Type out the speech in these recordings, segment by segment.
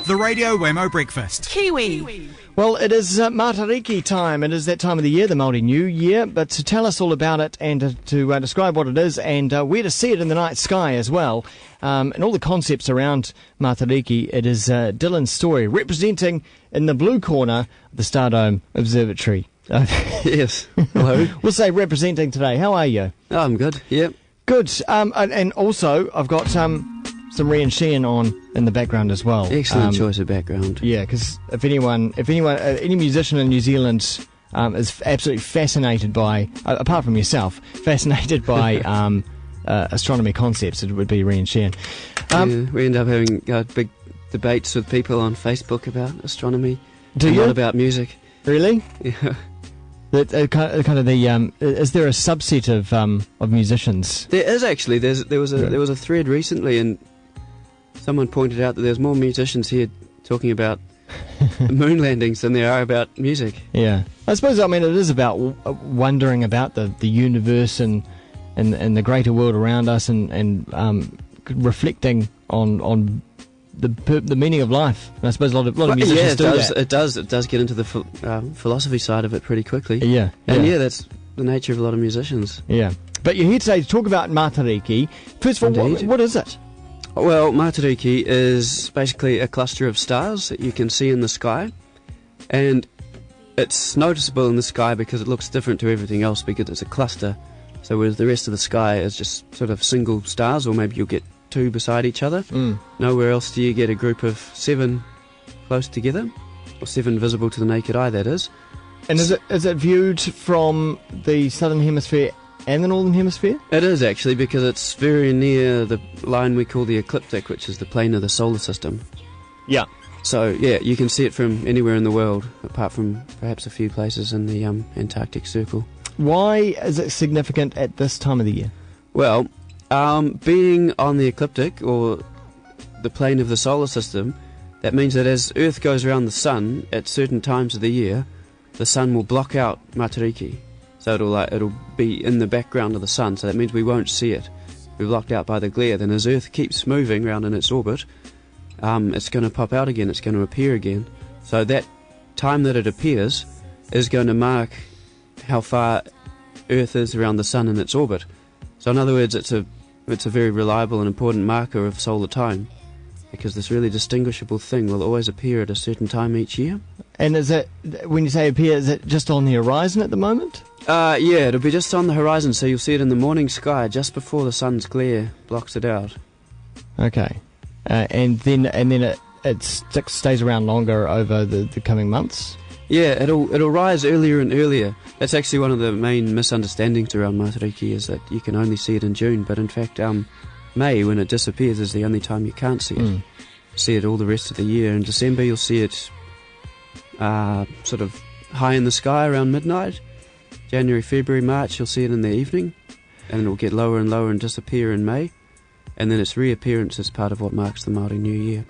The Radio Wammo Breakfast. Kiwi. Well, it is Matariki time. It is that time of the year, the Māori New Year. But to tell us all about it and to describe what it is and where to see it in the night sky as well, and all the concepts around Matariki, it is Dylan Story, representing in the blue corner the Stardome Observatory. Yes. Hello. We'll say representing today. How are you? Oh, I'm good. Yep. Good. And also, I've got some Rian Sheehan on in the background as well. Excellent choice of background. Yeah, because if anyone, any musician in New Zealand is absolutely fascinated by, apart from yourself, fascinated by astronomy concepts, it would be Rian Sheehan. We end up having big debates with people on Facebook about astronomy. Do you? Not about music. Really? Yeah. Is there a subset of musicians? There is actually. There was a thread recently, and someone pointed out that there's more musicians here talking about moon landings than there are about music. Yeah, I suppose. I mean, it is about wondering about the universe and the greater world around us, and reflecting on the meaning of life. And I suppose a lot of musicians do that. It does get into the philosophy side of it pretty quickly. Yeah. And that's the nature of a lot of musicians. Yeah. But you're here today to talk about Matariki. First of all, what is it? Well, Matariki is basically a cluster of stars that you can see in the sky, and it's noticeable in the sky because it looks different to everything else because it's a cluster. So whereas the rest of the sky is just sort of single stars, or maybe you'll get two beside each other. Nowhere else do you get a group of 7 close together, or 7 visible to the naked eye, that is. And is it viewed from the southern hemisphere and the northern hemisphere? It is actually, because it's very near the line we call the ecliptic, which is the plane of the solar system. Yeah. So yeah, you can see it from anywhere in the world, apart from perhaps a few places in the Antarctic Circle. Why is it significant at this time of the year? Well, being on the ecliptic, or the plane of the solar system, that means that as Earth goes around the Sun at certain times of the year, the Sun will block out Matariki. So it'll be in the background of the Sun, so that means we won't see it. We're blocked out by the glare. Then as Earth keeps moving around in its orbit, it's going to pop out again, it's going to appear again. So that time that it appears is going to mark how far Earth is around the Sun in its orbit. So in other words, it's a very reliable and important marker of solar time, because this really distinguishable thing will always appear at a certain time each year. And is it, when you say appear, is it just on the horizon at the moment? Yeah, it'll be just on the horizon, so you'll see it in the morning sky just before the sun's glare blocks it out. Okay, and then it stays around longer over the coming months. Yeah, it'll rise earlier and earlier. That's actually one of the main misunderstandings around Matariki, is that you can only see it in June, but in fact, May, when it disappears, is the only time you can't see it. See it all the rest of the year. In December, you'll see it sort of high in the sky around midnight. January, February, March, you'll see it in the evening, and it'll get lower and lower and disappear in May, and then its reappearance is part of what marks the Māori New Year.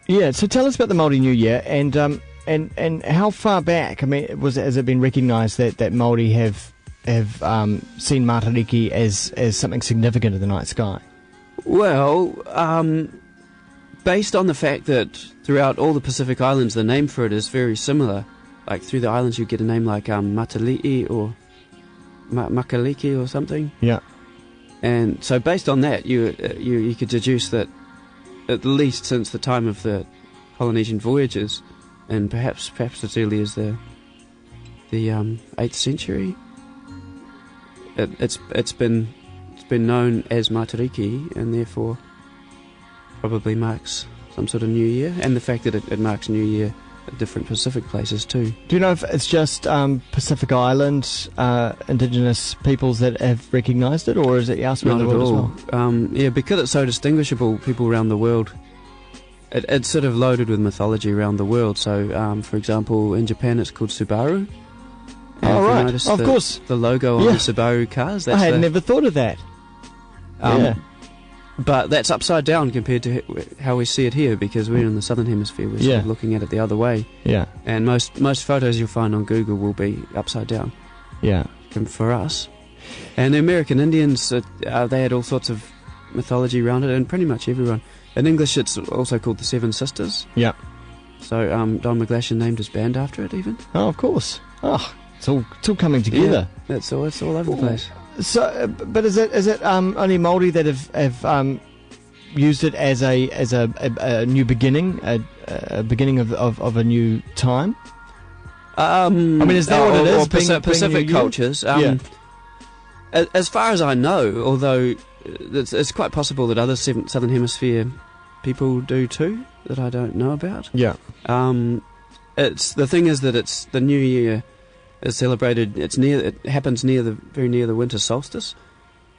Yeah, so tell us about the Māori New Year, and how far back, I mean, has it been recognised that Māori have seen Matariki as something significant in the night sky? Well, based on the fact that throughout all the Pacific Islands the name for it is very similar, like through the islands you get a name like Matalii or Makaliki or something. Yeah. And so based on that, you could deduce that at least since the time of the Polynesian voyages, and perhaps as early as the 8th century, it's been known as Matariki, and therefore probably marks some sort of New Year, and the fact that it marks New Year at different Pacific places too. Do you know if it's just Pacific Island indigenous peoples that have recognised it, or is it elsewhere in the world as well? Yeah, because it's so distinguishable, people around the world, it's sort of loaded with mythology around the world. So, for example, in Japan it's called Subaru. Oh, right. Of course. The logo on the Subaru cars. I had never thought of that. But that's upside down compared to how we see it here, because we're in the southern hemisphere. We're sort of looking at it the other way. Yeah. And most photos you'll find on Google will be upside down. Yeah. For us. And the American Indians, they had all sorts of mythology around it, and pretty much everyone. In English, it's also called the Seven Sisters. Yeah. So Don McGlashan named his band after it, even. Oh, of course. Oh, it's all coming together. Yeah, it's all over the place. So, but is it only Māori that have used it as a new beginning, a beginning of a new time? I mean, is that what it is? Pacific cultures. As far as I know, although it's quite possible that other Southern Hemisphere people do too, that I don't know about. Yeah. It's the thing is that it's the New Year is celebrated. It happens very near the winter solstice,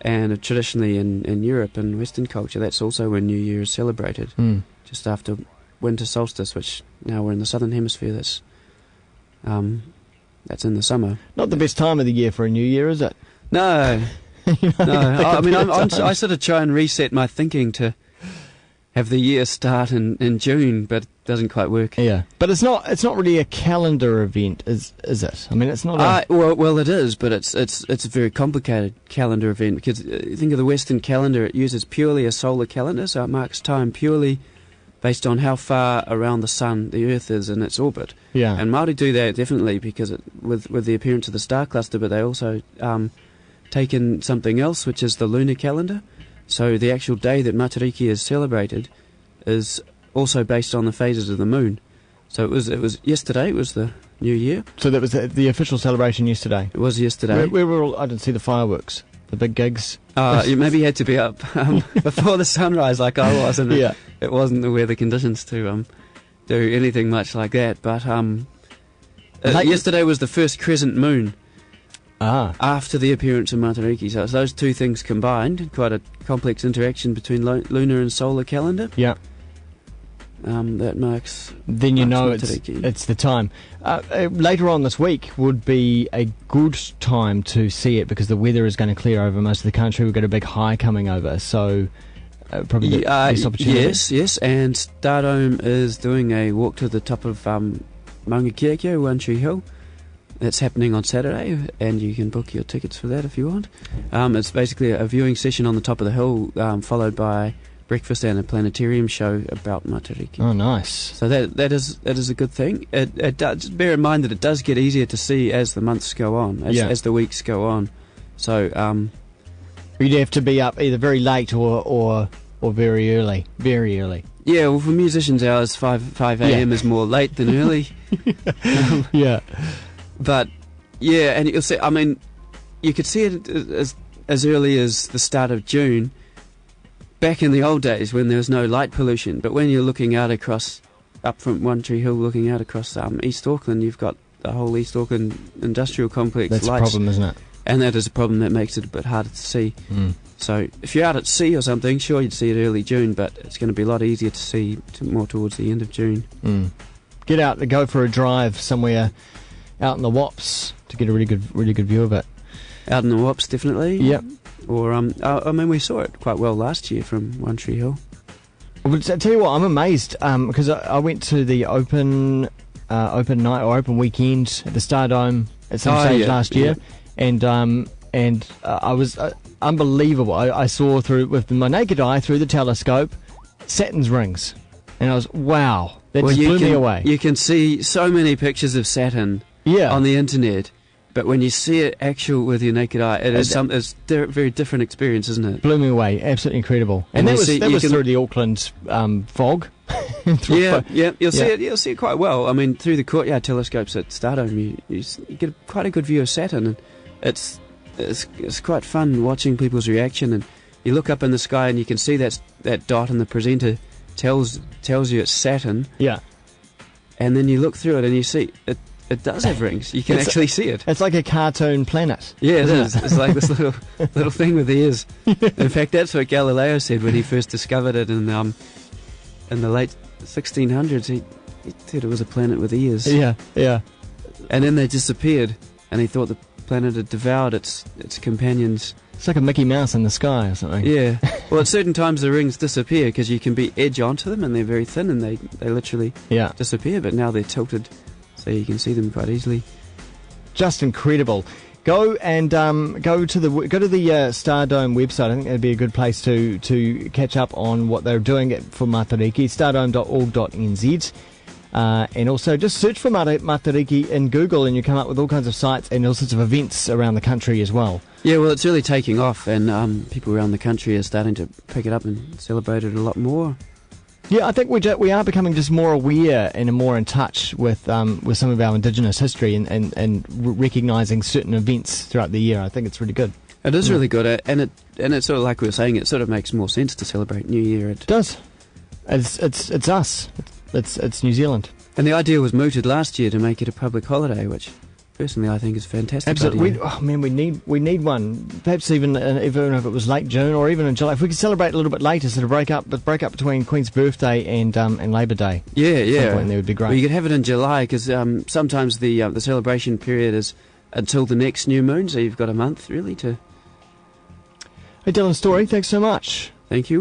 and traditionally in Europe and Western culture, that's also when New Year is celebrated, just after winter solstice. Which now we're in the Southern Hemisphere. That's in the summer. Not the best time of the year for a New Year, is it? No, no. I mean, I sort of try and reset my thinking to have the year start in June, but it doesn't quite work. Yeah, but it's not really a calendar event, is it? I mean, it's not. Well, it is, but it's a very complicated calendar event because think of the Western calendar. It uses purely a solar calendar, so it marks time purely based on how far around the sun the Earth is in its orbit. Yeah, and Māori do that definitely because with the appearance of the star cluster, but they also take in something else, which is the lunar calendar. So the actual day that Matariki is celebrated is also based on the phases of the moon. So it was yesterday. It was the New Year. So that was the official celebration yesterday. It was yesterday. We were all. I didn't see the fireworks, the big gigs. You maybe had to be up before the sunrise, like I was, and yeah. It wasn't the weather conditions to do anything much like that. But yesterday was the first crescent moon. After the appearance of Matariki. So it's those two things combined, quite a complex interaction between lunar and solar calendar. Yeah. That marks. Then you know Matariki. it's the time. Later on this week would be a good time to see it because the weather is going to clear over most of the country. We've got a big high coming over, so probably the best opportunity. Yes, and Stardome is doing a walk to the top of Maunga Kiakio, One Tree Hill. That's happening on Saturday, and you can book your tickets for that if you want. It's basically a viewing session on the top of the hill, followed by breakfast and a planetarium show about Matariki. Oh, nice! So that is a good thing. It does, bear in mind that it does get easier to see as the months go on, as the weeks go on. So you'd have to be up either very late or very early. Very early. Yeah, well, for musicians, hours 5 a.m. is more late than early. Yeah. But yeah, and you'll see. I mean, you could see it as early as the start of June. Back in the old days when there was no light pollution, but when you're looking out up from One Tree Hill, looking out across East Auckland, you've got the whole East Auckland industrial complex. That's lights, a problem, isn't it? And that is a problem that makes it a bit harder to see. So if you're out at sea or something, sure you'd see it early June, but it's going to be a lot easier to see more towards the end of June. Get out and go for a drive somewhere out in the Wops to get a really good view of it. Out in the Wops, definitely. Yep. Or I mean, we saw it quite well last year from One Tree Hill. Well, I tell you what, I'm amazed because I went to the open night or open weekend at the Stardome at some stage last year, and I was unbelievable. I saw with my naked eye through the telescope Saturn's rings, and I was wow. That just blew me away. You can see so many pictures of Saturn. On the internet, but when you see it actual with your naked eye, it's a very different experience, isn't it? Blew me away, absolutely incredible. And that was through the Auckland fog. You'll see it quite well. I mean, through the courtyard telescopes at Stardome, you get quite a good view of Saturn, and it's quite fun watching people's reaction. And you look up in the sky and you can see that dot, and the presenter tells you it's Saturn. Yeah. And then you look through it and you see it does have rings. You can actually see it. It's like a cartoon planet. Yeah, it is. It's like this little thing with ears. In fact, that's what Galileo said when he first discovered it in the late 1600s. He said it was a planet with ears. Yeah. And then they disappeared, and he thought the planet had devoured its companions. It's like a Mickey Mouse in the sky or something. Yeah. Well, at certain times the rings disappear because you can be edge onto them, and they're very thin, and they literally disappear. But now they're tilted, so you can see them quite easily. Just incredible. Go and go to the Stardome website. I think that'd be a good place to catch up on what they're doing for Matariki. Stardome.org.nz. And also just search for Matariki in Google and you come up with all kinds of sites and all sorts of events around the country as well. Yeah, well, it's really taking off, and people around the country are starting to pick it up and celebrate it a lot more. Yeah, I think we are becoming just more aware and more in touch with some of our Indigenous history and recognising certain events throughout the year. I think it's really good. It is really good, and it's sort of like we were saying, it sort of makes more sense to celebrate New Year. It does. It's us. It's New Zealand. And the idea was mooted last year to make it a public holiday, which personally I think is fantastic. Absolutely. We need one. Perhaps even if it was late June or even in July. If we could celebrate a little bit later, sort of break up between Queen's birthday and Labour Day. Yeah. Some point there would be great. Well, you could have it in July because sometimes the celebration period is until the next new moon, so you've got a month really to. Hey, Dylan Story, thanks so much. Thank you.